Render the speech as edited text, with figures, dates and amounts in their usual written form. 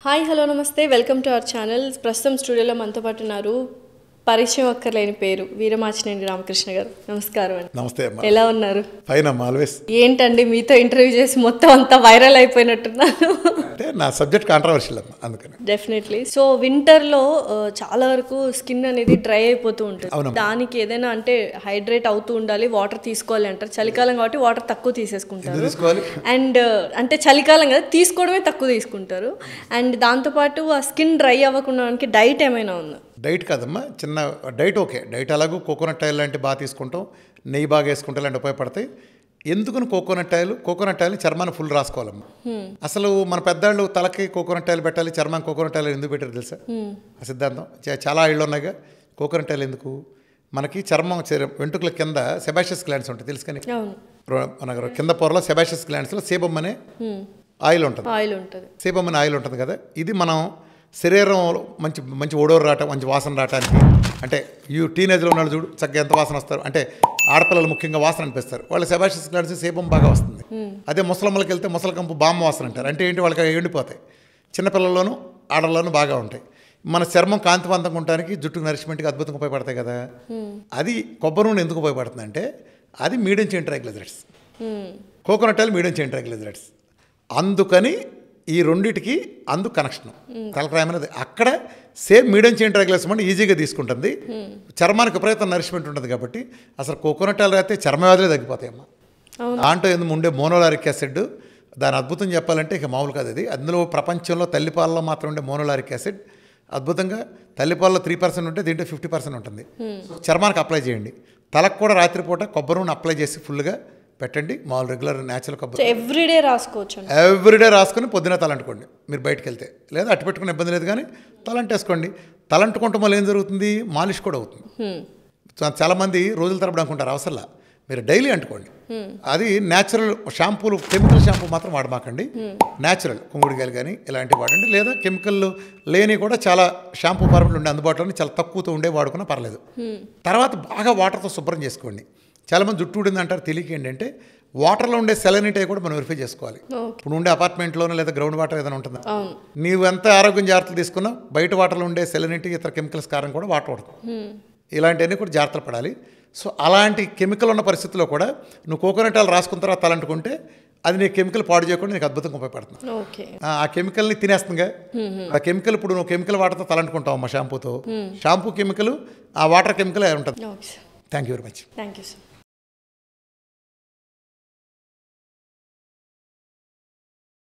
Hi hello నమస్తే welcome to our channel. ప్రస్తుతం స్టూడియోలో మనతో పాటు ఉన్నారు పరిచయం అక్కర్లేని పేరు వీరమాచినేని రామకృష్ణ గారు. నమస్కారం అండి. నమస్తే అమ్మా. ఎలా ఉన్నారు? ఫైన్ అమ్మా, ఆల్వేస్. ఏంటండి మీతో ఇంటర్వ్యూ చేసి మొత్తం అంతా వైరల్ అయిపోయినట్టున్నారు. అంటే నా సబ్జెక్ట్ కాంట్రవర్షియల్ అమ్మా, అందుకని. డెఫినెట్లీ. సో వింటర్లో చాలా వరకు స్కిన్ అనేది డ్రై అయిపోతూ ఉంటుంది. దానికి ఏదైనా అంటే హైడ్రేట్ అవుతూ ఉండాలి, వాటర్ తీసుకోవాలి అంటారు. చలికాలం కాబట్టి వాటర్ తక్కువ తీసేసుకుంటారు. అండ్ అంటే చలికాలం కదా, తీసుకోవడమే తక్కువ తీసుకుంటారు. అండ్ దాంతోపాటు ఆ స్కిన్ డ్రై అవ్వకుండా డైట్ ఏమైనా ఉందా? డైట్ కాదమ్మా, చిన్న డైట్. ఓకే, డైట్ అలాగూ కోకోనట్ ఆయిల్ లాంటి బాగా తీసుకుంటాం, నెయ్యి బాగా వేసుకుంటే లాంటి ఉపయోగపడతాయి. ఎందుకని కోకోనట్ ఆయిల్ చర్మాన్ని ఫుల్ రాసుకోవాలమ్మా. అసలు మన పెద్దవాళ్ళు తలకి కోకోనట్ ఆయిల్ పెట్టాలి, చర్మాన్ని కోకోనట్ ఆయిల్ ఎందుకు పెట్టారు తెలుసా? ఆ సిద్ధాంతం చాలా ఆయిల్ ఉన్నాయిగా. కోకోనట్ ఆయిల్ ఎందుకు? మనకి చర్మం వెంట్రుకల కింద సెబాషియస్ గ్లాండ్స్ ఉంటాయి, తెలుసు కానీ మన కింద పొరలో సెబాషియస్ గ్లాండ్స్లో సేబమ్ అనే ఆయిల్ ఉంటుంది. సేబమ్ అనే ఆయిల్ ఉంటుంది కదా, ఇది మనం శరీరంలో మంచి మంచి ఓడోరు రావటం, మంచి వాసన రావడానికి, అంటే టీనేజ్లో ఉన్నాడు చూడు చక్కగా ఎంత వాసన వస్తారు అంటే ఆడపిల్లలు ముఖ్యంగా వాసన అనిపిస్తారు. వాళ్ళు సెబాషియస్ గ్లాండ్స్ సేబం బాగా వస్తుంది. అదే ముసలమ్మలకి వెళ్తే ముసలకంపు బామ్మ వాసన అంటారు. అంటే ఏంటి, వాళ్ళకి ఎండిపోతాయి. చిన్నపిల్లల్లోనూ ఆడల్లోనూ బాగా ఉంటాయి. మన చర్మం కాంతివంతంగా ఉండడానికి, జుట్టు నరిష్మెంట్కి అద్భుతంగా ఉపయోగపడతాయి కదా. అది కొబ్బరి నూనె ఎందుకు ఉపయోగపడుతుంది అంటే అది medium chain triglycerides, coconut oil medium chain triglycerides. అందుకని ఈ రెండింటికి కనెక్షన్ తలకాయమైనది అక్కడ సేమ్ మీడియం చైన్ ట్రైగ్లిజరైడ్స్ అంటే ఈజీగా తీసుకుంటుంది. చర్మానికి విపరీతం నరిష్మెంట్ ఉంటుంది కాబట్టి అసలు కోకోనట్ ఆయిల్ అయితే చర్మ వ్యాధులే తగ్గిపోతాయమ్మా. దాంట్లో ఎందుకు ఉండే మోనోలారిక్ యాసిడ్, దాని అద్భుతం చెప్పాలంటే ఇక మామూలు కాదు. అది అందులో ప్రపంచంలో తల్లిపాలలో మాత్రం ఉండే మోనోలారిక్ యాసిడ్ అద్భుతంగా, తల్లిపాలలో 3% ఉంటే దీంట్లో 50% ఉంటుంది. చర్మానికి అప్లై చేయండి. తలకు కూడా రాత్రిపూట కొబ్బరి నూనె అప్లై చేసి ఫుల్గా పెట్టండి. మామూలు రెగ్యులర్ న్యాచురల్ కొబ్బరి ఎవ్రీడే రాసుకోవచ్చు. ఎవ్రీడే రాసుకొని పొద్దున తలంటుకోండి మీరు బయటకు వెళ్తే, లేదా అట్టు పెట్టుకునే ఇబ్బంది లేదు కానీ తలంటేసుకోండి. తలంటుకుంటే మళ్ళీ ఏం జరుగుతుంది, మాలిష్ కూడా అవుతుంది. చాలామంది రోజుల తరబడి అనుకుంటారు, అవసరంలా మీరు డైలీ అంటుకోండి. అది న్యాచురల్ షాంపూలు, కెమికల్ షాంపూ మాత్రం వాడమాకండి. న్యాచురల్ కుంగుడికాయలు కానీ ఇలాంటివి వాడండి, లేదా కెమికల్ లేని కూడా చాలా షాంపూ ఫార్ములు ఉండే అందుబాటులో చాలా తక్కువతో ఉండే వాడుకున్నా పర్లేదు. తర్వాత బాగా వాటర్తో శుభ్రం చేసుకోండి. చాలామంది జుట్టు ఊడింది అంటారు, తెలియక ఏంటంటే వాటర్లో ఉండే సెలనిటీ కూడా మనం వెరిఫై చేసుకోవాలి. ఇప్పుడు ఉండే అపార్ట్మెంట్లోనో లేదా గ్రౌండ్ వాటర్ ఏదైనా ఉంటుందా, నీవు ఎంత ఆరోగ్యం జాగ్రత్తలు తీసుకున్నా బయట వాటర్లో ఉండే సెలనిటీ ఇతర కెమికల్స్ కారణం కూడా వాటర్ పడుతుంది. ఇలాంటివన్నీ కూడా జాగ్రత్తలు పడాలి. సో అలాంటి కెమికల్ ఉన్న పరిస్థితుల్లో కూడా నువ్వు కోకోనట్ ఆయిల్ రాసుకున్న తర్వాత తలంటుకుంటే అది నీ కెమికల్ పాడు చేయకుండా నీకు అద్భుతంగా ఉపయోగపడుతుంది. ఆ కెమికల్ని తినేస్తుందిగా. ఆ కెమికల్ ఇప్పుడు నువ్వు కెమికల్ వాటర్తో తలంటుకుంటావు అమ్మా, షాంపూ కెమికల్, ఆ వాటర్ కెమికల్ ఉంటుంది. Thank you very much. Thank you sir.